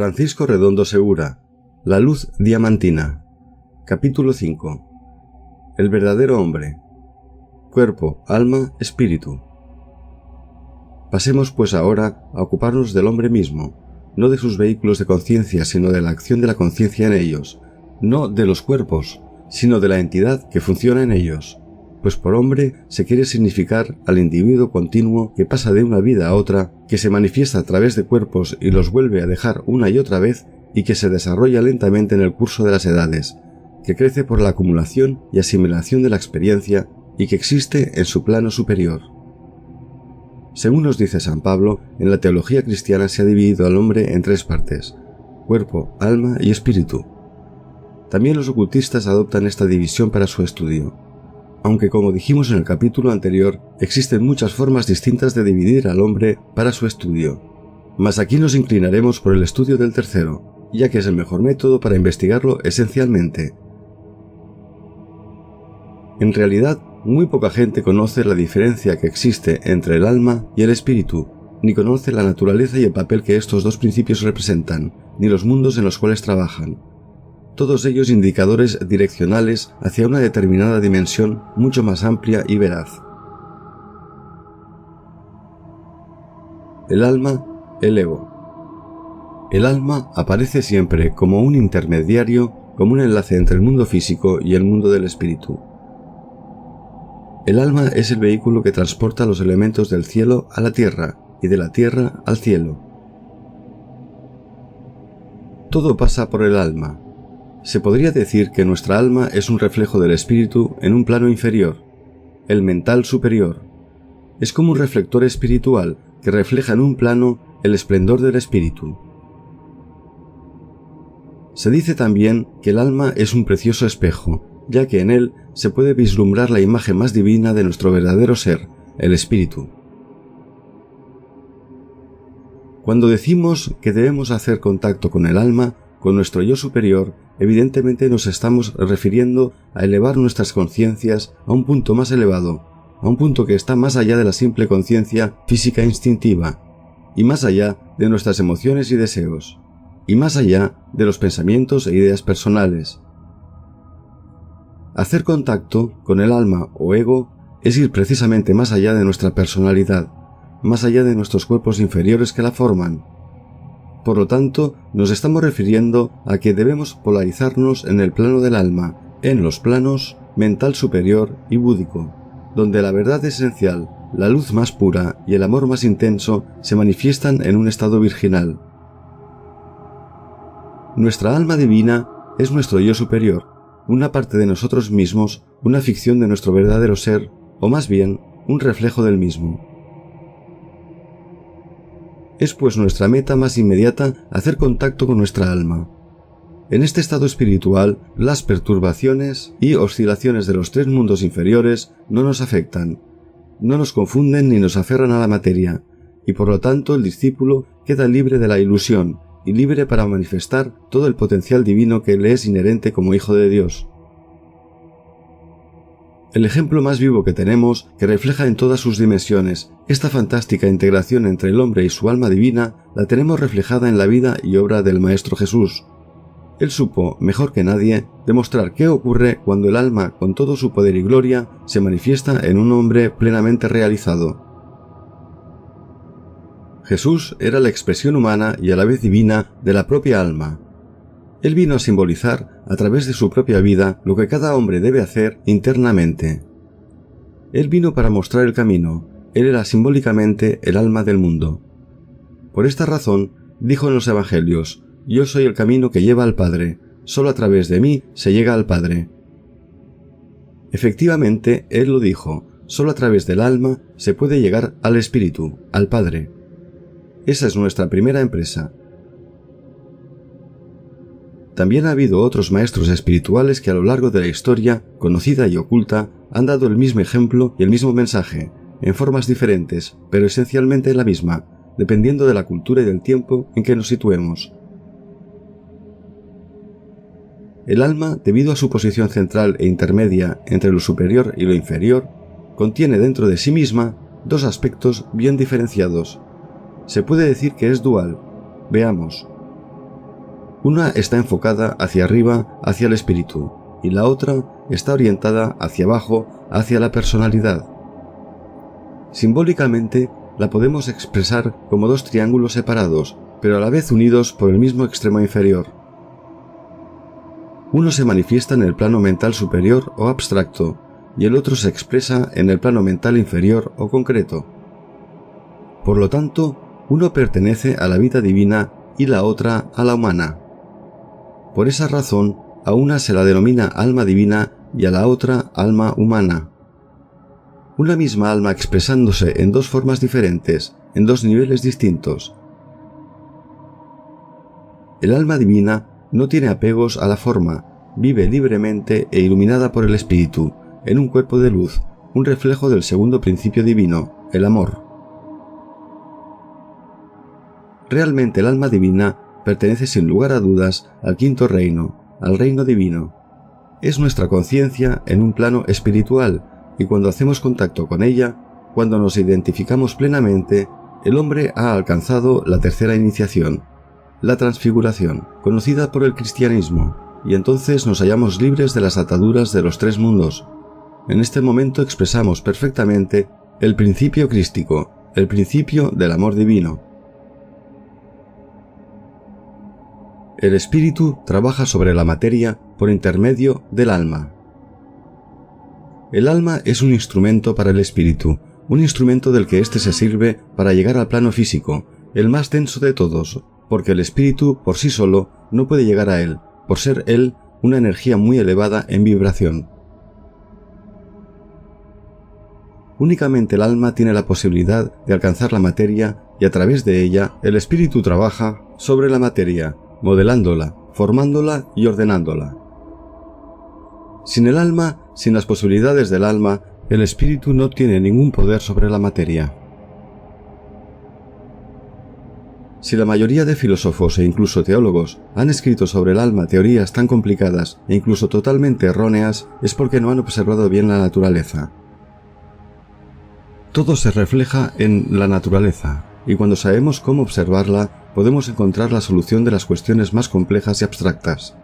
Francisco Redondo Segura, La luz diamantina. Capítulo 5. El verdadero hombre. Cuerpo, alma, espíritu. Pasemos pues ahora a ocuparnos del hombre mismo, no de sus vehículos de conciencia, sino de la acción de la conciencia en ellos, no de los cuerpos, sino de la entidad que funciona en ellos, pues por hombre se quiere significar al individuo continuo que pasa de una vida a otra, que se manifiesta a través de cuerpos y los vuelve a dejar una y otra vez y que se desarrolla lentamente en el curso de las edades, que crece por la acumulación y asimilación de la experiencia y que existe en su plano superior. Según nos dice San Pablo, en la teología cristiana se ha dividido al hombre en tres partes: cuerpo, alma y espíritu. También los ocultistas adoptan esta división para su estudio. Aunque, como dijimos en el capítulo anterior, existen muchas formas distintas de dividir al hombre para su estudio. Mas aquí nos inclinaremos por el estudio del tercero, ya que es el mejor método para investigarlo esencialmente. En realidad, muy poca gente conoce la diferencia que existe entre el alma y el espíritu, ni conoce la naturaleza y el papel que estos dos principios representan, ni los mundos en los cuales trabajan. Todos ellos indicadores direccionales hacia una determinada dimensión mucho más amplia y veraz. El alma, el ego. El alma aparece siempre como un intermediario, como un enlace entre el mundo físico y el mundo del espíritu. El alma es el vehículo que transporta los elementos del cielo a la tierra y de la tierra al cielo. Todo pasa por el alma. Se podría decir que nuestra alma es un reflejo del espíritu en un plano inferior, el mental superior. Es como un reflector espiritual que refleja en un plano el esplendor del espíritu. Se dice también que el alma es un precioso espejo, ya que en él se puede vislumbrar la imagen más divina de nuestro verdadero ser, el espíritu. Cuando decimos que debemos hacer contacto con el alma, con nuestro yo superior, evidentemente nos estamos refiriendo a elevar nuestras conciencias a un punto más elevado, a un punto que está más allá de la simple conciencia física instintiva, y más allá de nuestras emociones y deseos, y más allá de los pensamientos e ideas personales. Hacer contacto con el alma o ego es ir precisamente más allá de nuestra personalidad, más allá de nuestros cuerpos inferiores que la forman. Por lo tanto, nos estamos refiriendo a que debemos polarizarnos en el plano del alma, en los planos mental superior y búdico, donde la verdad esencial, la luz más pura y el amor más intenso se manifiestan en un estado virginal. Nuestra alma divina es nuestro yo superior, una parte de nosotros mismos, una ficción de nuestro verdadero ser, o más bien, un reflejo del mismo. Es pues nuestra meta más inmediata hacer contacto con nuestra alma. En este estado espiritual, las perturbaciones y oscilaciones de los tres mundos inferiores no nos afectan, no nos confunden ni nos aferran a la materia, y por lo tanto el discípulo queda libre de la ilusión y libre para manifestar todo el potencial divino que le es inherente como hijo de Dios. El ejemplo más vivo que tenemos, que refleja en todas sus dimensiones esta fantástica integración entre el hombre y su alma divina, la tenemos reflejada en la vida y obra del Maestro Jesús. Él supo, mejor que nadie, demostrar qué ocurre cuando el alma, con todo su poder y gloria, se manifiesta en un hombre plenamente realizado. Jesús era la expresión humana y a la vez divina de la propia alma. Él vino a simbolizar, a través de su propia vida, lo que cada hombre debe hacer internamente. Él vino para mostrar el camino. Él era simbólicamente el alma del mundo. Por esta razón, dijo en los Evangelios: «Yo soy el camino que lleva al Padre. Solo a través de mí se llega al Padre». Efectivamente, Él lo dijo: solo a través del alma se puede llegar al Espíritu, al Padre. Esa es nuestra primera empresa. También ha habido otros maestros espirituales que a lo largo de la historia, conocida y oculta, han dado el mismo ejemplo y el mismo mensaje, en formas diferentes, pero esencialmente la misma, dependiendo de la cultura y del tiempo en que nos situemos. El alma, debido a su posición central e intermedia entre lo superior y lo inferior, contiene dentro de sí misma dos aspectos bien diferenciados. Se puede decir que es dual. Veamos. Una está enfocada hacia arriba, hacia el espíritu, y la otra está orientada hacia abajo, hacia la personalidad. Simbólicamente, la podemos expresar como dos triángulos separados, pero a la vez unidos por el mismo extremo inferior. Uno se manifiesta en el plano mental superior o abstracto, y el otro se expresa en el plano mental inferior o concreto. Por lo tanto, uno pertenece a la vida divina y la otra a la humana. Por esa razón, a una se la denomina alma divina y a la otra alma humana. Una misma alma expresándose en dos formas diferentes, en dos niveles distintos. El alma divina no tiene apegos a la forma, vive libremente e iluminada por el espíritu, en un cuerpo de luz, un reflejo del segundo principio divino, el amor. Realmente el alma divina pertenece sin lugar a dudas al quinto reino, al reino divino. Es nuestra conciencia en un plano espiritual, y cuando hacemos contacto con ella, cuando nos identificamos plenamente, el hombre ha alcanzado la tercera iniciación, la transfiguración, conocida por el cristianismo, y entonces nos hallamos libres de las ataduras de los tres mundos. En este momento expresamos perfectamente el principio crístico, el principio del amor divino. El espíritu trabaja sobre la materia por intermedio del alma. El alma es un instrumento para el espíritu, un instrumento del que éste se sirve para llegar al plano físico, el más denso de todos, porque el espíritu por sí solo no puede llegar a él, por ser él una energía muy elevada en vibración. Únicamente el alma tiene la posibilidad de alcanzar la materia y a través de ella el espíritu trabaja sobre la materia, modelándola, formándola y ordenándola. Sin el alma, sin las posibilidades del alma, el espíritu no tiene ningún poder sobre la materia. Si la mayoría de filósofos e incluso teólogos han escrito sobre el alma teorías tan complicadas e incluso totalmente erróneas, es porque no han observado bien la naturaleza. Todo se refleja en la naturaleza, y cuando sabemos cómo observarla, podemos encontrar la solución de las cuestiones más complejas y abstractas.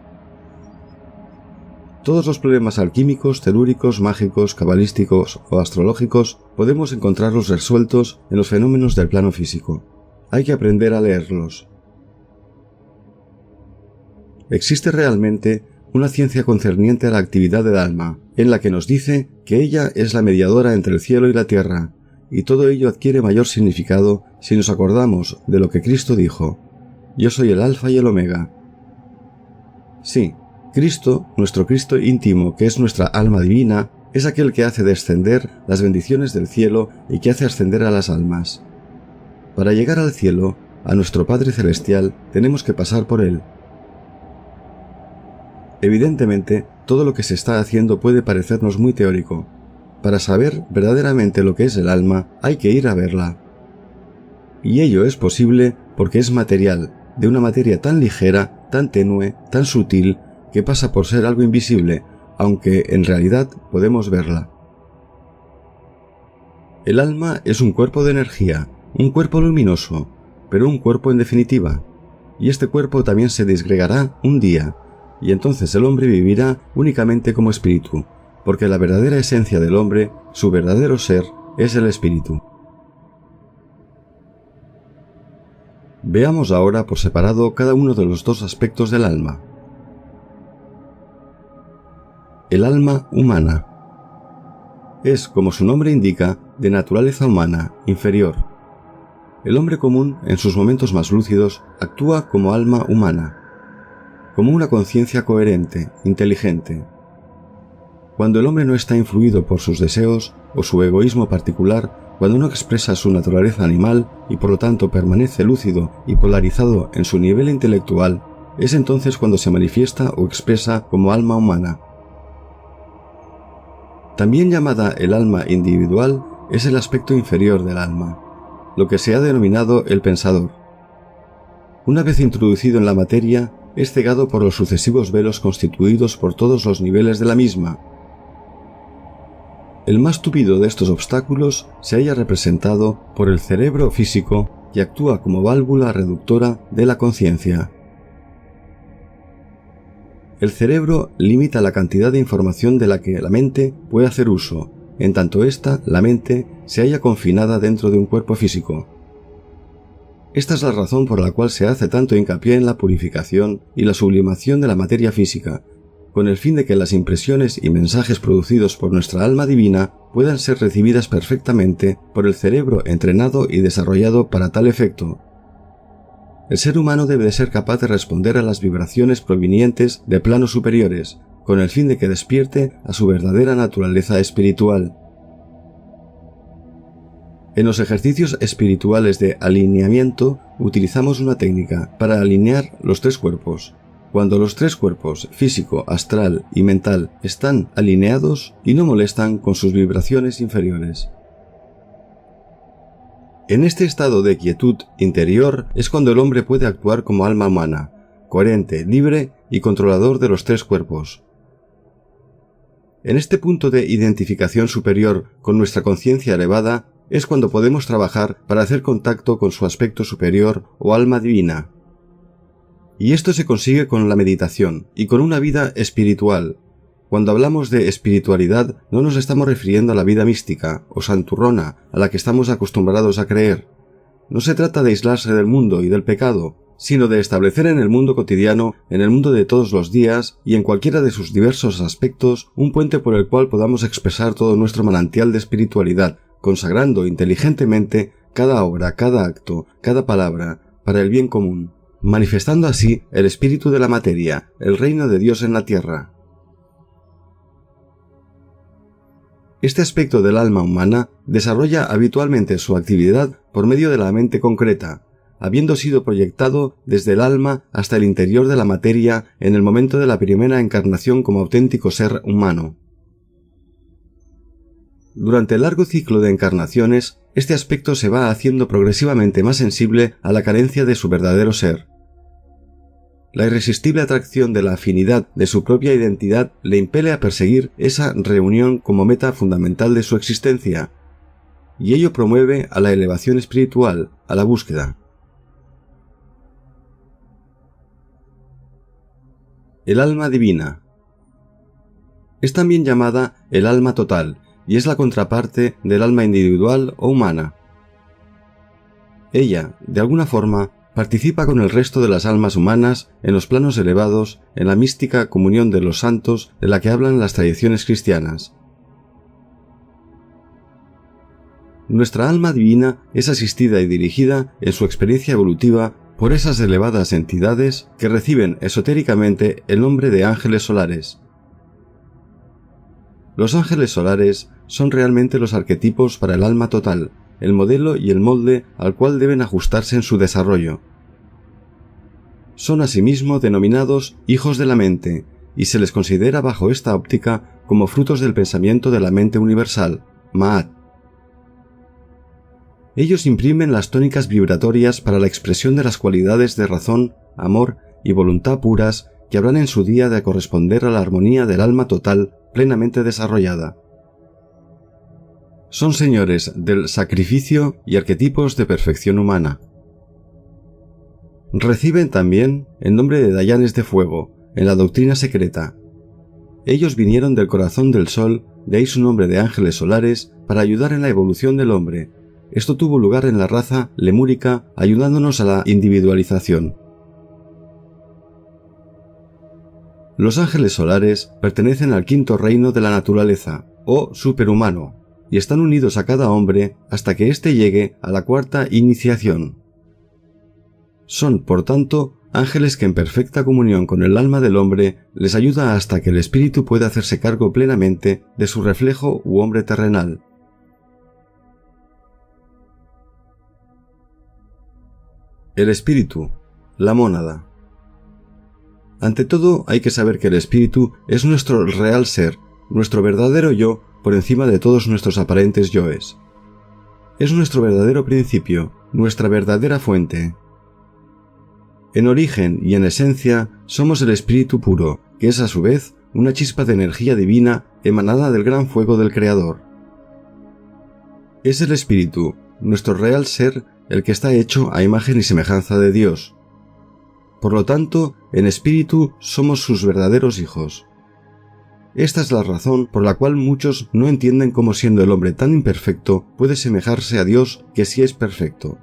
Todos los problemas alquímicos, telúricos, mágicos, cabalísticos o astrológicos podemos encontrarlos resueltos en los fenómenos del plano físico. Hay que aprender a leerlos. Existe realmente una ciencia concerniente a la actividad del alma, en la que nos dice que ella es la mediadora entre el cielo y la tierra, y todo ello adquiere mayor significado si nos acordamos de lo que Cristo dijo: «Yo soy el Alfa y el Omega». Sí, Cristo, nuestro Cristo íntimo, que es nuestra alma divina, es aquel que hace descender las bendiciones del cielo y que hace ascender a las almas. Para llegar al cielo, a nuestro Padre Celestial, tenemos que pasar por Él. Evidentemente, todo lo que se está haciendo puede parecernos muy teórico. Para saber verdaderamente lo que es el alma, hay que ir a verla. Y ello es posible porque es material, de una materia tan ligera, tan tenue, tan sutil, que pasa por ser algo invisible, aunque en realidad podemos verla. El alma es un cuerpo de energía, un cuerpo luminoso, pero un cuerpo en definitiva, y este cuerpo también se disgregará un día, y entonces el hombre vivirá únicamente como espíritu, porque la verdadera esencia del hombre, su verdadero ser, es el espíritu. Veamos ahora por separado cada uno de los dos aspectos del alma. El alma humana. Es, como su nombre indica, de naturaleza humana, inferior. El hombre común, en sus momentos más lúcidos, actúa como alma humana, como una conciencia coherente, inteligente. Cuando el hombre no está influido por sus deseos o su egoísmo particular, cuando no expresa su naturaleza animal y por lo tanto permanece lúcido y polarizado en su nivel intelectual, es entonces cuando se manifiesta o expresa como alma humana. También llamada el alma individual, es el aspecto inferior del alma, lo que se ha denominado el pensador. Una vez introducido en la materia, es cegado por los sucesivos velos constituidos por todos los niveles de la misma. El más tupido de estos obstáculos se halla representado por el cerebro físico, que actúa como válvula reductora de la conciencia. El cerebro limita la cantidad de información de la que la mente puede hacer uso, en tanto la mente, se halla confinada dentro de un cuerpo físico. Esta es la razón por la cual se hace tanto hincapié en la purificación y la sublimación de la materia física, con el fin de que las impresiones y mensajes producidos por nuestra alma divina puedan ser recibidas perfectamente por el cerebro entrenado y desarrollado para tal efecto. El ser humano debe de ser capaz de responder a las vibraciones provenientes de planos superiores, con el fin de que despierte a su verdadera naturaleza espiritual. En los ejercicios espirituales de alineamiento utilizamos una técnica para alinear los tres cuerpos. Cuando los tres cuerpos, físico, astral y mental, están alineados y no molestan con sus vibraciones inferiores. En este estado de quietud interior es cuando el hombre puede actuar como alma humana, coherente, libre y controlador de los tres cuerpos. En este punto de identificación superior con nuestra conciencia elevada es cuando podemos trabajar para hacer contacto con su aspecto superior o alma divina. Y esto se consigue con la meditación y con una vida espiritual. Cuando hablamos de espiritualidad no nos estamos refiriendo a la vida mística o santurrona a la que estamos acostumbrados a creer. No se trata de aislarse del mundo y del pecado, sino de establecer en el mundo cotidiano, en el mundo de todos los días y en cualquiera de sus diversos aspectos, un puente por el cual podamos expresar todo nuestro manantial de espiritualidad, consagrando inteligentemente cada obra, cada acto, cada palabra, para el bien común, manifestando así el espíritu de la materia, el reino de Dios en la tierra. Este aspecto del alma humana desarrolla habitualmente su actividad por medio de la mente concreta, habiendo sido proyectado desde el alma hasta el interior de la materia en el momento de la primera encarnación como auténtico ser humano. Durante el largo ciclo de encarnaciones, este aspecto se va haciendo progresivamente más sensible a la carencia de su verdadero ser. La irresistible atracción de la afinidad de su propia identidad le impele a perseguir esa reunión como meta fundamental de su existencia, y ello promueve a la elevación espiritual, a la búsqueda. El alma divina. Es también llamada el alma total, y es la contraparte del alma individual o humana. Ella, de alguna forma, participa con el resto de las almas humanas en los planos elevados, en la mística comunión de los santos de la que hablan las tradiciones cristianas. Nuestra alma divina es asistida y dirigida en su experiencia evolutiva por esas elevadas entidades que reciben esotéricamente el nombre de ángeles solares. Los ángeles solares son realmente los arquetipos para el alma total, el modelo y el molde al cual deben ajustarse en su desarrollo. Son asimismo denominados hijos de la mente, y se les considera bajo esta óptica como frutos del pensamiento de la mente universal, Ma'at. Ellos imprimen las tónicas vibratorias para la expresión de las cualidades de razón, amor y voluntad puras que habrán en su día de corresponder a la armonía del alma total plenamente desarrollada. Son señores del sacrificio y arquetipos de perfección humana. Reciben también el nombre de Dayanes de Fuego en la doctrina secreta. Ellos vinieron del corazón del sol, de ahí su nombre de ángeles solares, para ayudar en la evolución del hombre. Esto tuvo lugar en la raza lemúrica, ayudándonos a la individualización. Los ángeles solares pertenecen al quinto reino de la naturaleza, o superhumano, y están unidos a cada hombre hasta que éste llegue a la cuarta iniciación. Son, por tanto, ángeles que en perfecta comunión con el alma del hombre les ayuda hasta que el espíritu pueda hacerse cargo plenamente de su reflejo u hombre terrenal. El espíritu, la mónada. Ante todo, hay que saber que el espíritu es nuestro real ser, nuestro verdadero yo, por encima de todos nuestros aparentes yoes. Es nuestro verdadero principio, nuestra verdadera fuente. En origen y en esencia somos el espíritu puro, que es a su vez una chispa de energía divina emanada del gran fuego del Creador. Es el espíritu, nuestro real ser, el que está hecho a imagen y semejanza de Dios. Por lo tanto, en espíritu somos sus verdaderos hijos. Esta es la razón por la cual muchos no entienden cómo, siendo el hombre tan imperfecto, puede semejarse a Dios, que sí es perfecto.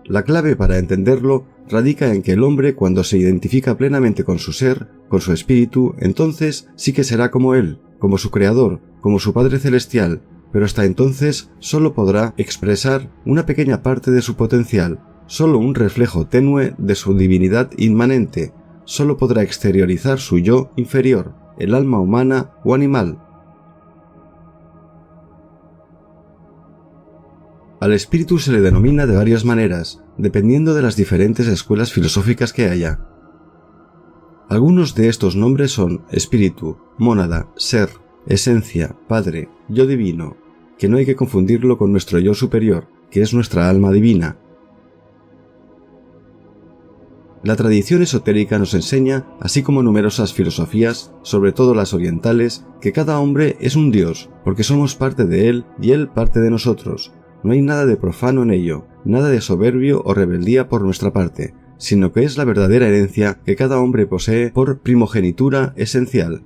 La clave para entenderlo radica en que el hombre, cuando se identifica plenamente con su ser, con su espíritu, entonces sí que será como Él, como su Creador, como su Padre Celestial, pero hasta entonces solo podrá expresar una pequeña parte de su potencial, solo un reflejo tenue de su divinidad inmanente, solo podrá exteriorizar su yo inferior, el alma humana o animal. Al espíritu se le denomina de varias maneras, dependiendo de las diferentes escuelas filosóficas que haya. Algunos de estos nombres son espíritu, mónada, ser, esencia, padre, yo divino, que no hay que confundirlo con nuestro yo superior, que es nuestra alma divina. La tradición esotérica nos enseña, así como numerosas filosofías, sobre todo las orientales, que cada hombre es un dios, porque somos parte de él y él parte de nosotros. No hay nada de profano en ello, nada de soberbio o rebeldía por nuestra parte, sino que es la verdadera herencia que cada hombre posee por primogenitura esencial.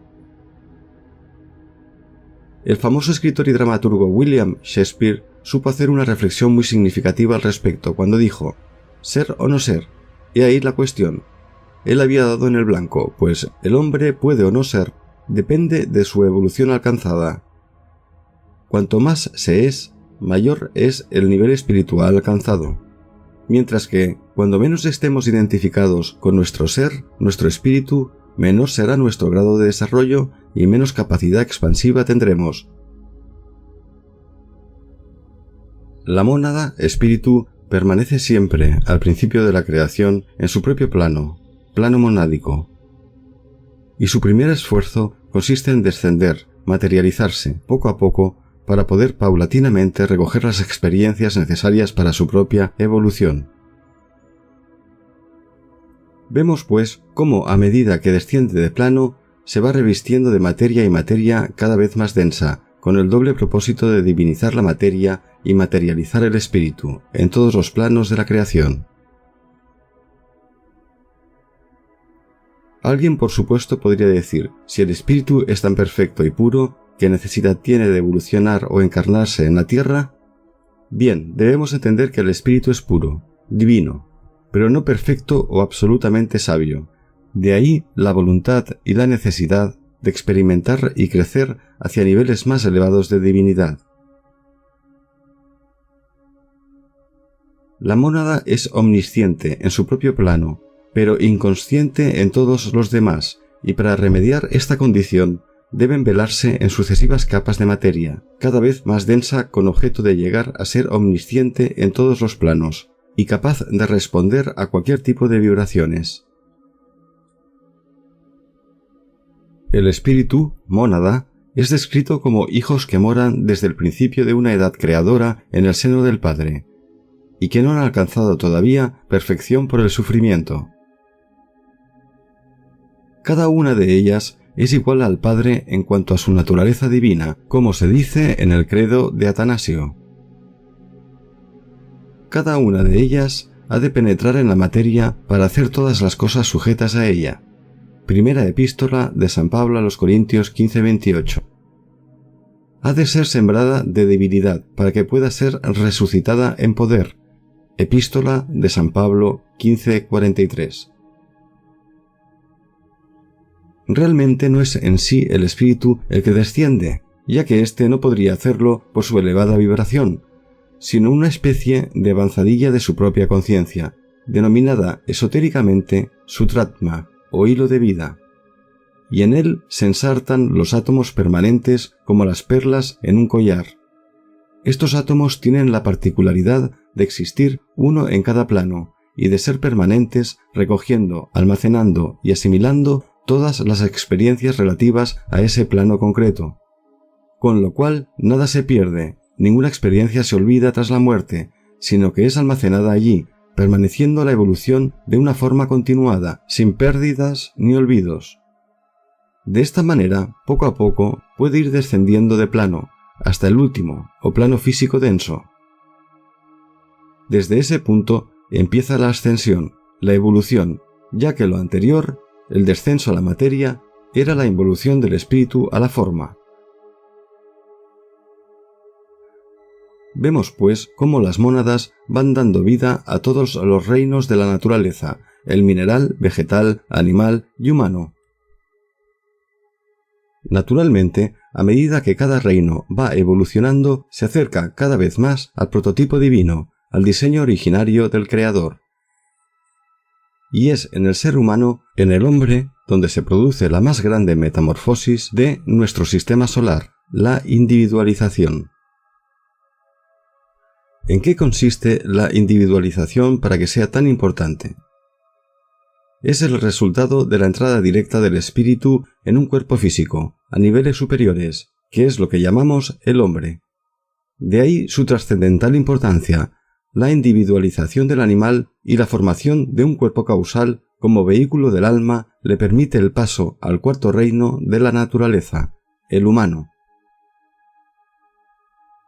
El famoso escritor y dramaturgo William Shakespeare supo hacer una reflexión muy significativa al respecto cuando dijo: «¿Ser o no ser? Y ahí la cuestión». Él había dado en el blanco, pues el hombre puede o no ser, depende de su evolución alcanzada. Cuanto más se es, mayor es el nivel espiritual alcanzado. Mientras que, cuando menos estemos identificados con nuestro ser, nuestro espíritu, menor será nuestro grado de desarrollo y menos capacidad expansiva tendremos. La mónada, espíritu, permanece siempre, al principio de la creación, en su propio plano monádico. Y su primer esfuerzo consiste en descender, materializarse, poco a poco, para poder paulatinamente recoger las experiencias necesarias para su propia evolución. Vemos, pues, cómo a medida que desciende de plano, se va revistiendo de materia y materia cada vez más densa, con el doble propósito de divinizar la materia y materializar el espíritu, en todos los planos de la creación. Alguien, por supuesto, podría decir, si el espíritu es tan perfecto y puro, ¿qué necesidad tiene de evolucionar o encarnarse en la tierra? Bien, debemos entender que el espíritu es puro, divino, pero no perfecto o absolutamente sabio. De ahí la voluntad y la necesidad de experimentar y crecer hacia niveles más elevados de divinidad. La mónada es omnisciente en su propio plano, pero inconsciente en todos los demás, y para remediar esta condición deben velarse en sucesivas capas de materia, cada vez más densa, con objeto de llegar a ser omnisciente en todos los planos, y capaz de responder a cualquier tipo de vibraciones. El espíritu, mónada, es descrito como hijos que moran desde el principio de una edad creadora en el seno del Padre, y que no han alcanzado todavía perfección por el sufrimiento. Cada una de ellas es igual al Padre en cuanto a su naturaleza divina, como se dice en el credo de Atanasio. Cada una de ellas ha de penetrar en la materia para hacer todas las cosas sujetas a ella. Primera epístola de San Pablo a los Corintios 15:28. Ha de ser sembrada de divinidad para que pueda ser resucitada en poder. Epístola de San Pablo 15:43. Realmente no es en sí el espíritu el que desciende, ya que éste no podría hacerlo por su elevada vibración, sino una especie de avanzadilla de su propia conciencia, denominada esotéricamente Sutratma, o hilo de vida, y en él se ensartan los átomos permanentes como las perlas en un collar. Estos átomos tienen la particularidad de existir uno en cada plano y de ser permanentes, recogiendo, almacenando y asimilando todas las experiencias relativas a ese plano concreto, con lo cual nada se pierde, ninguna experiencia se olvida tras la muerte, sino que es almacenada allí, permaneciendo la evolución de una forma continuada, sin pérdidas ni olvidos. De esta manera, poco a poco, puede ir descendiendo de plano, hasta el último, o plano físico denso. Desde ese punto empieza la ascensión, la evolución, ya que lo anterior, el descenso a la materia, era la involución del espíritu a la forma. Vemos pues cómo las mónadas van dando vida a todos los reinos de la naturaleza, el mineral, vegetal, animal y humano. Naturalmente, a medida que cada reino va evolucionando, se acerca cada vez más al prototipo divino, al diseño originario del Creador. Y es en el ser humano, en el hombre, donde se produce la más grande metamorfosis de nuestro sistema solar, la individualización. ¿En qué consiste la individualización para que sea tan importante? Es el resultado de la entrada directa del espíritu en un cuerpo físico, a niveles superiores, que es lo que llamamos el hombre. De ahí su trascendental importancia, la individualización del animal y la formación de un cuerpo causal como vehículo del alma le permite el paso al cuarto reino de la naturaleza, el humano.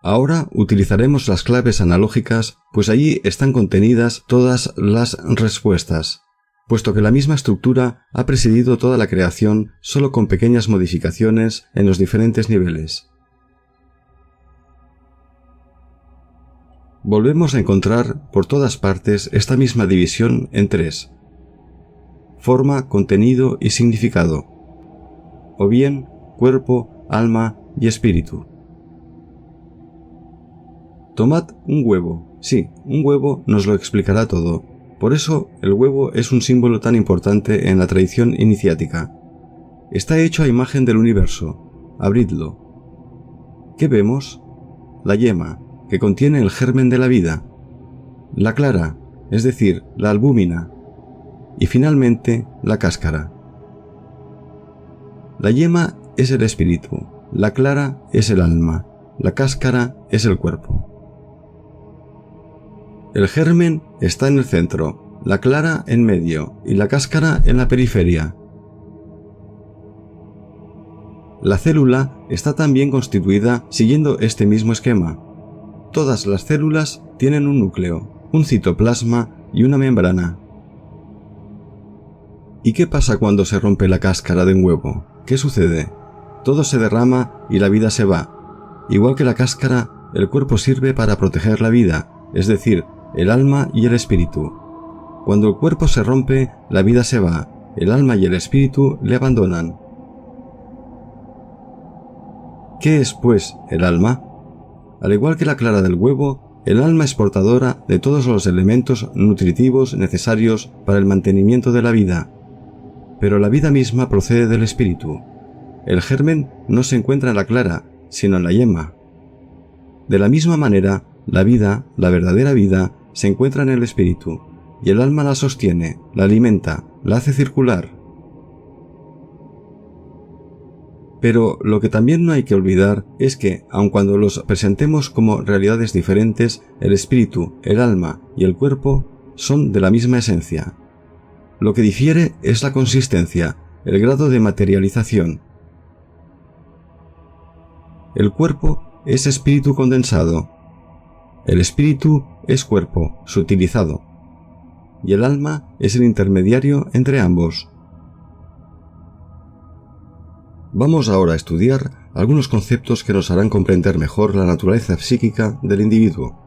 Ahora utilizaremos las claves analógicas, pues allí están contenidas todas las respuestas, puesto que la misma estructura ha presidido toda la creación solo con pequeñas modificaciones en los diferentes niveles. Volvemos a encontrar por todas partes esta misma división en tres: forma, contenido y significado, o bien cuerpo, alma y espíritu. Tomad un huevo. Sí, un huevo nos lo explicará todo. Por eso el huevo es un símbolo tan importante en la tradición iniciática. Está hecho a imagen del universo. Abridlo. ¿Qué vemos? La yema, que contiene el germen de la vida. La clara, es decir, la albúmina. Y finalmente, la cáscara. La yema es el espíritu, la clara es el alma, la cáscara es el cuerpo. El germen está en el centro, la clara en medio y la cáscara en la periferia. La célula está también constituida siguiendo este mismo esquema. Todas las células tienen un núcleo, un citoplasma y una membrana. ¿Y qué pasa cuando se rompe la cáscara de un huevo? ¿Qué sucede? Todo se derrama y la vida se va. Igual que la cáscara, el cuerpo sirve para proteger la vida, es decir, el alma y el espíritu. Cuando el cuerpo se rompe, la vida se va, el alma y el espíritu le abandonan. ¿Qué es, pues, el alma? Al igual que la clara del huevo, el alma es portadora de todos los elementos nutritivos necesarios para el mantenimiento de la vida. Pero la vida misma procede del espíritu. El germen no se encuentra en la clara, sino en la yema. De la misma manera, la vida, la verdadera vida, se encuentra en el espíritu, y el alma la sostiene, la alimenta, la hace circular. Pero lo que también no hay que olvidar es que, aun cuando los presentemos como realidades diferentes, el espíritu, el alma y el cuerpo son de la misma esencia. Lo que difiere es la consistencia, el grado de materialización. El cuerpo es espíritu condensado. El espíritu es cuerpo, sutilizado, y el alma es el intermediario entre ambos. Vamos ahora a estudiar algunos conceptos que nos harán comprender mejor la naturaleza psíquica del individuo.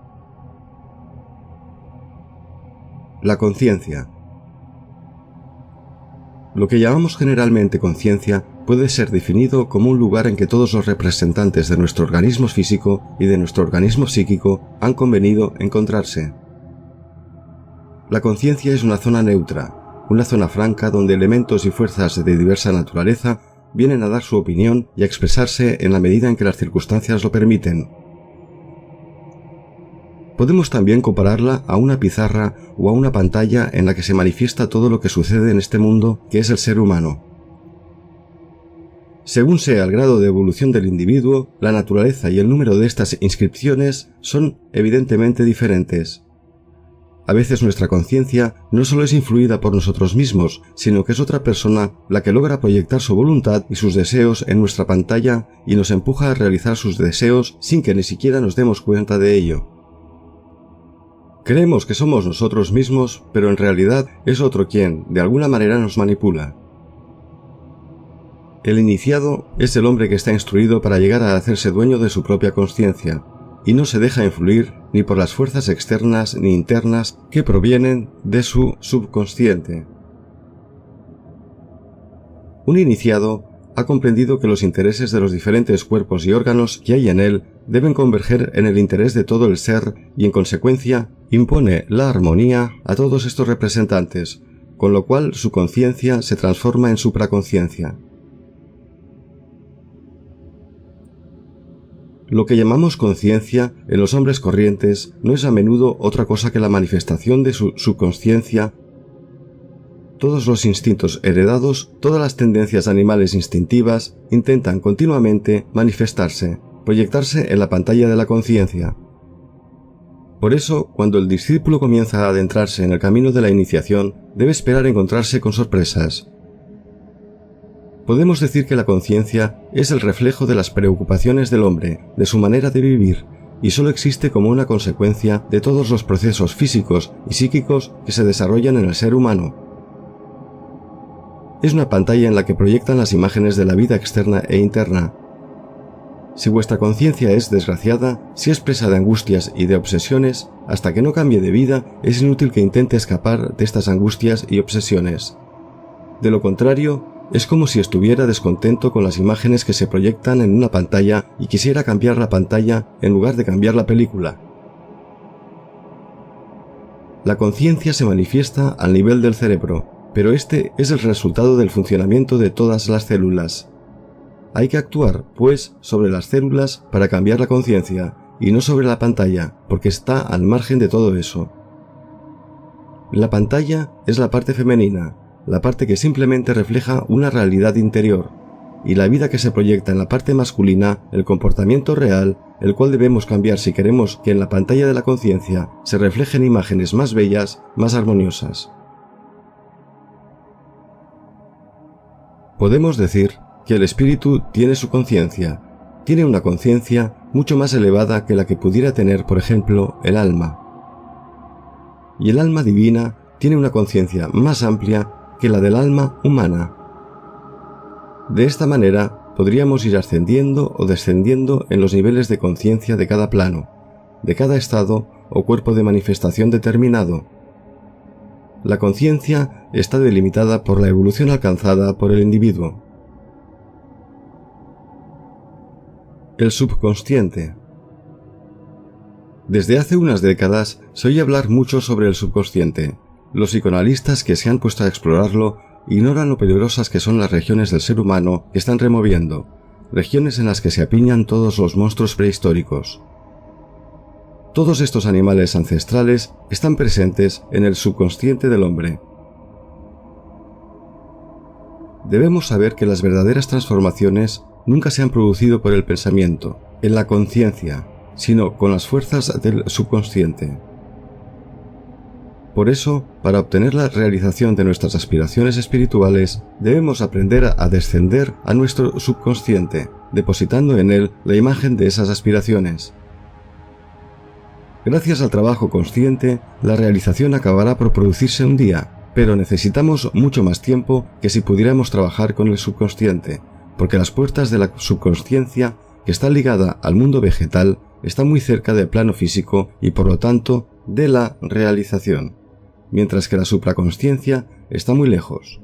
La conciencia. Lo que llamamos generalmente conciencia puede ser definido como un lugar en que todos los representantes de nuestro organismo físico y de nuestro organismo psíquico han convenido encontrarse. La conciencia es una zona neutra, una zona franca donde elementos y fuerzas de diversa naturaleza vienen a dar su opinión y a expresarse en la medida en que las circunstancias lo permiten. Podemos también compararla a una pizarra o a una pantalla en la que se manifiesta todo lo que sucede en este mundo que es el ser humano. Según sea el grado de evolución del individuo, la naturaleza y el número de estas inscripciones son evidentemente diferentes. A veces nuestra conciencia no solo es influida por nosotros mismos, sino que es otra persona la que logra proyectar su voluntad y sus deseos en nuestra pantalla y nos empuja a realizar sus deseos sin que ni siquiera nos demos cuenta de ello. Creemos que somos nosotros mismos, pero en realidad es otro quien, de alguna manera, nos manipula. El iniciado es el hombre que está instruido para llegar a hacerse dueño de su propia consciencia, y no se deja influir ni por las fuerzas externas ni internas que provienen de su subconsciente. Un iniciado ha comprendido que los intereses de los diferentes cuerpos y órganos que hay en él deben converger en el interés de todo el ser y, en consecuencia, impone la armonía a todos estos representantes, con lo cual su conciencia se transforma en supraconciencia. Lo que llamamos conciencia en los hombres corrientes no es a menudo otra cosa que la manifestación de su subconsciencia. Todos los instintos heredados, todas las tendencias animales instintivas, intentan continuamente manifestarse, proyectarse en la pantalla de la conciencia. Por eso, cuando el discípulo comienza a adentrarse en el camino de la iniciación, debe esperar encontrarse con sorpresas. Podemos decir que la conciencia es el reflejo de las preocupaciones del hombre, de su manera de vivir, y solo existe como una consecuencia de todos los procesos físicos y psíquicos que se desarrollan en el ser humano. Es una pantalla en la que proyectan las imágenes de la vida externa e interna. Si vuestra conciencia es desgraciada, si es presa de angustias y de obsesiones, hasta que no cambie de vida, es inútil que intente escapar de estas angustias y obsesiones. De lo contrario, es como si estuviera descontento con las imágenes que se proyectan en una pantalla y quisiera cambiar la pantalla en lugar de cambiar la película. La conciencia se manifiesta al nivel del cerebro, pero este es el resultado del funcionamiento de todas las células. Hay que actuar, pues, sobre las células para cambiar la conciencia, y no sobre la pantalla, porque está al margen de todo eso. La pantalla es la parte femenina, la parte que simplemente refleja una realidad interior, y la vida que se proyecta en la parte masculina, el comportamiento real, el cual debemos cambiar si queremos que en la pantalla de la conciencia se reflejen imágenes más bellas, más armoniosas. Podemos decir que el espíritu tiene su conciencia, tiene una conciencia mucho más elevada que la que pudiera tener, por ejemplo, el alma. Y el alma divina tiene una conciencia más amplia que la del alma humana. De esta manera podríamos ir ascendiendo o descendiendo en los niveles de conciencia de cada plano, de cada estado o cuerpo de manifestación determinado. La conciencia está delimitada por la evolución alcanzada por el individuo. El subconsciente. Desde hace unas décadas se oye hablar mucho sobre el subconsciente. Los psicoanalistas que se han puesto a explorarlo ignoran lo peligrosas que son las regiones del ser humano que están removiendo, regiones en las que se apiñan todos los monstruos prehistóricos. Todos estos animales ancestrales están presentes en el subconsciente del hombre. Debemos saber que las verdaderas transformaciones nunca se han producido por el pensamiento, en la conciencia, sino con las fuerzas del subconsciente. Por eso, para obtener la realización de nuestras aspiraciones espirituales, debemos aprender a descender a nuestro subconsciente, depositando en él la imagen de esas aspiraciones. Gracias al trabajo consciente, la realización acabará por producirse un día, pero necesitamos mucho más tiempo que si pudiéramos trabajar con el subconsciente, porque las puertas de la subconsciencia, que está ligada al mundo vegetal, están muy cerca del plano físico y por lo tanto de la realización, mientras que la supraconsciencia está muy lejos.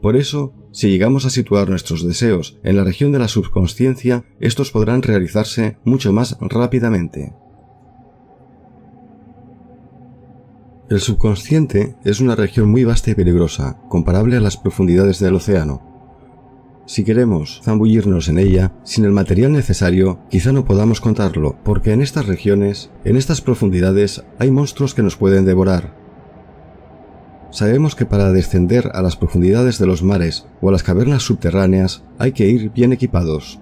Por eso, si llegamos a situar nuestros deseos en la región de la subconsciencia, estos podrán realizarse mucho más rápidamente. El subconsciente es una región muy vasta y peligrosa, comparable a las profundidades del océano. Si queremos zambullirnos en ella, sin el material necesario, quizá no podamos contarlo, porque en estas regiones, en estas profundidades, hay monstruos que nos pueden devorar. Sabemos que para descender a las profundidades de los mares o a las cavernas subterráneas hay que ir bien equipados.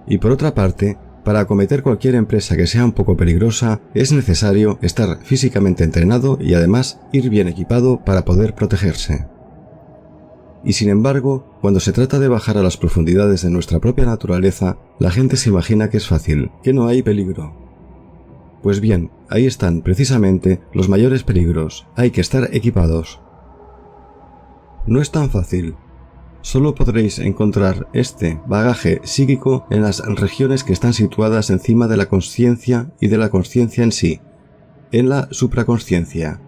Y por otra parte, para acometer cualquier empresa que sea un poco peligrosa, es necesario estar físicamente entrenado y además ir bien equipado para poder protegerse. Y sin embargo, cuando se trata de bajar a las profundidades de nuestra propia naturaleza, la gente se imagina que es fácil, que no hay peligro. Pues bien, ahí están precisamente los mayores peligros. Hay que estar equipados. No es tan fácil. Solo podréis encontrar este bagaje psíquico en las regiones que están situadas encima de la consciencia y de la consciencia en sí, en la supraconsciencia.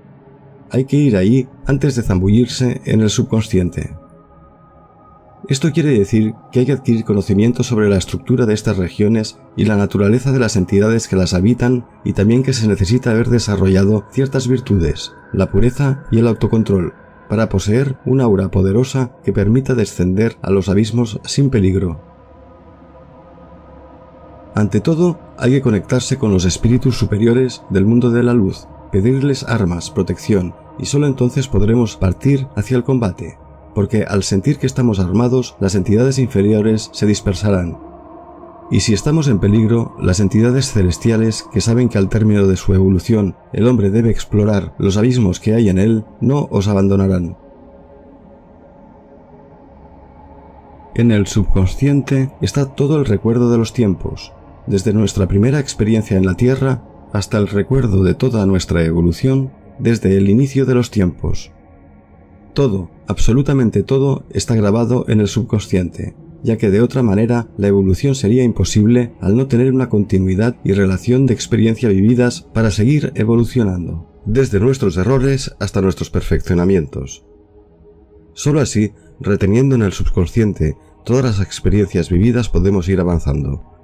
Hay que ir allí antes de zambullirse en el subconsciente. Esto quiere decir que hay que adquirir conocimiento sobre la estructura de estas regiones y la naturaleza de las entidades que las habitan, y también que se necesita haber desarrollado ciertas virtudes, la pureza y el autocontrol, para poseer una aura poderosa que permita descender a los abismos sin peligro. Ante todo, hay que conectarse con los espíritus superiores del mundo de la luz, pedirles armas, protección, y solo entonces podremos partir hacia el combate, porque al sentir que estamos armados, las entidades inferiores se dispersarán. Y si estamos en peligro, las entidades celestiales, que saben que al término de su evolución el hombre debe explorar los abismos que hay en él, no os abandonarán. En el subconsciente está todo el recuerdo de los tiempos, desde nuestra primera experiencia en la Tierra hasta el recuerdo de toda nuestra evolución desde el inicio de los tiempos. Todo, absolutamente todo, está grabado en el subconsciente, ya que de otra manera la evolución sería imposible al no tener una continuidad y relación de experiencia vividas para seguir evolucionando, desde nuestros errores hasta nuestros perfeccionamientos. Solo así, reteniendo en el subconsciente todas las experiencias vividas, podemos ir avanzando.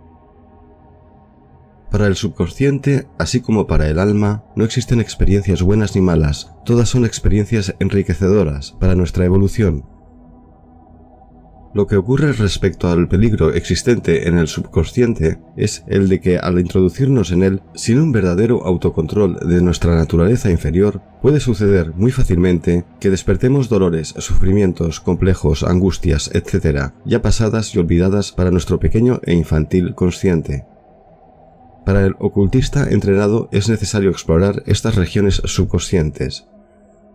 Para el subconsciente, así como para el alma, no existen experiencias buenas ni malas, todas son experiencias enriquecedoras para nuestra evolución. Lo que ocurre respecto al peligro existente en el subconsciente es el de que al introducirnos en él, sin un verdadero autocontrol de nuestra naturaleza inferior, puede suceder muy fácilmente que despertemos dolores, sufrimientos, complejos, angustias, etc., ya pasadas y olvidadas para nuestro pequeño e infantil consciente. Para el ocultista entrenado es necesario explorar estas regiones subconscientes,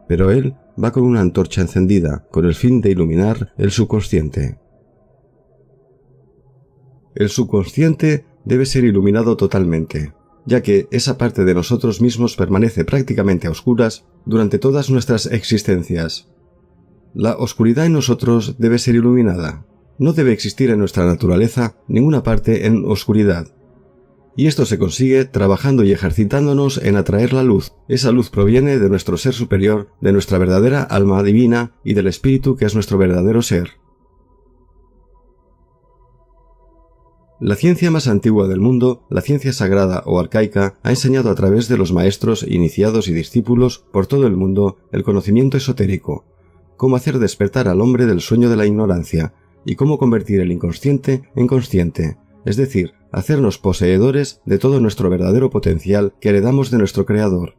pero él va con una antorcha encendida con el fin de iluminar el subconsciente. El subconsciente debe ser iluminado totalmente, ya que esa parte de nosotros mismos permanece prácticamente a oscuras durante todas nuestras existencias. La oscuridad en nosotros debe ser iluminada. No debe existir en nuestra naturaleza ninguna parte en oscuridad. Y esto se consigue trabajando y ejercitándonos en atraer la luz. Esa luz proviene de nuestro ser superior, de nuestra verdadera alma divina y del espíritu que es nuestro verdadero ser. La ciencia más antigua del mundo, la ciencia sagrada o arcaica, ha enseñado a través de los maestros, iniciados y discípulos por todo el mundo el conocimiento esotérico, cómo hacer despertar al hombre del sueño de la ignorancia y cómo convertir el inconsciente en consciente, es decir, hacernos poseedores de todo nuestro verdadero potencial que heredamos de nuestro Creador.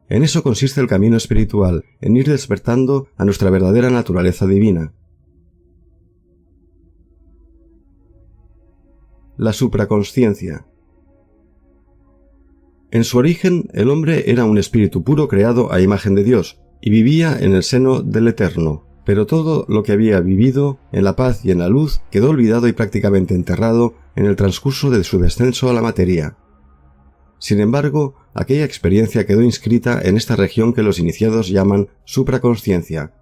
En eso consiste el camino espiritual, en ir despertando a nuestra verdadera naturaleza divina. La supraconsciencia. En su origen, el hombre era un espíritu puro creado a imagen de Dios, y vivía en el seno del Eterno. Pero todo lo que había vivido, en la paz y en la luz, quedó olvidado y prácticamente enterrado en el transcurso de su descenso a la materia. Sin embargo, aquella experiencia quedó inscrita en esta región que los iniciados llaman supraconsciencia,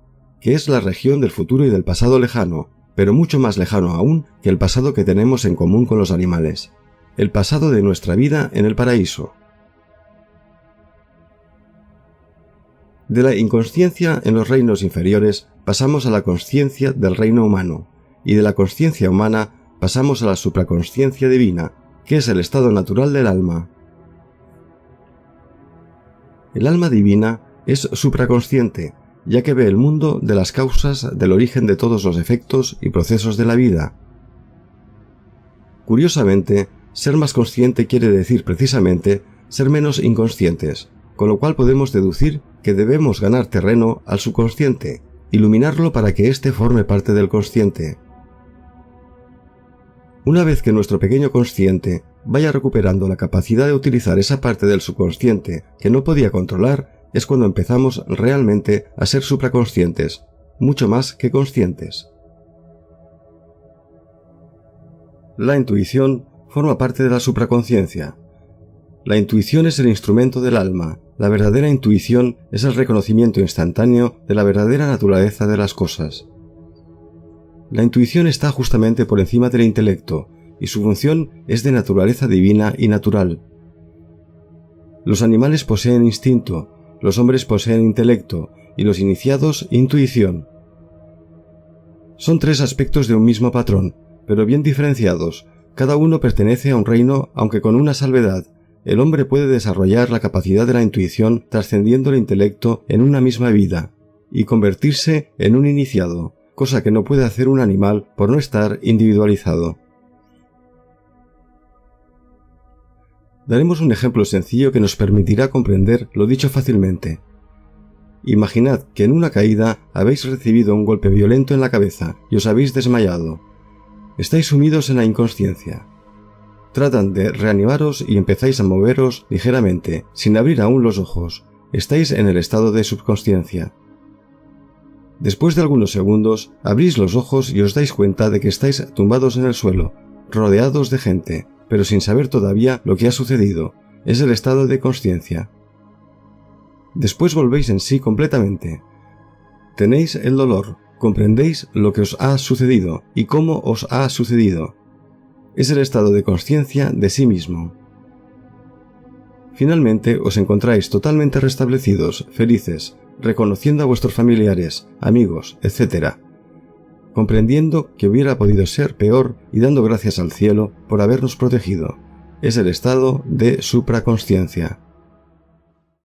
que es la región del futuro y del pasado lejano, pero mucho más lejano aún que el pasado que tenemos en común con los animales, el pasado de nuestra vida en el paraíso. De la inconsciencia en los reinos inferiores pasamos a la consciencia del reino humano, y de la consciencia humana pasamos a la supraconsciencia divina, que es el estado natural del alma. El alma divina es supraconsciente, ya que ve el mundo de las causas del origen de todos los efectos y procesos de la vida. Curiosamente, ser más consciente quiere decir precisamente ser menos inconscientes, con lo cual podemos deducir que debemos ganar terreno al subconsciente, iluminarlo para que éste forme parte del consciente. Una vez que nuestro pequeño consciente vaya recuperando la capacidad de utilizar esa parte del subconsciente que no podía controlar, es cuando empezamos realmente a ser supraconscientes, mucho más que conscientes. La intuición forma parte de la supraconsciencia. La intuición es el instrumento del alma. La verdadera intuición es el reconocimiento instantáneo de la verdadera naturaleza de las cosas. La intuición está justamente por encima del intelecto, y su función es de naturaleza divina y natural. Los animales poseen instinto, los hombres poseen intelecto, y los iniciados intuición. Son tres aspectos de un mismo patrón, pero bien diferenciados. Cada uno pertenece a un reino, aunque con una salvedad. El hombre puede desarrollar la capacidad de la intuición trascendiendo el intelecto en una misma vida, y convertirse en un iniciado, cosa que no puede hacer un animal por no estar individualizado. Daremos un ejemplo sencillo que nos permitirá comprender lo dicho fácilmente. Imaginad que en una caída habéis recibido un golpe violento en la cabeza y os habéis desmayado. Estáis sumidos en la inconsciencia. Tratan de reanimaros y empezáis a moveros ligeramente, sin abrir aún los ojos. Estáis en el estado de subconsciencia. Después de algunos segundos, abrís los ojos y os dais cuenta de que estáis tumbados en el suelo, rodeados de gente, pero sin saber todavía lo que ha sucedido. Es el estado de consciencia. Después volvéis en sí completamente. Tenéis el dolor, comprendéis lo que os ha sucedido y cómo os ha sucedido. Es el estado de consciencia de sí mismo. Finalmente os encontráis totalmente restablecidos, felices, reconociendo a vuestros familiares, amigos, etc., comprendiendo que hubiera podido ser peor y dando gracias al cielo por habernos protegido. Es el estado de supraconsciencia.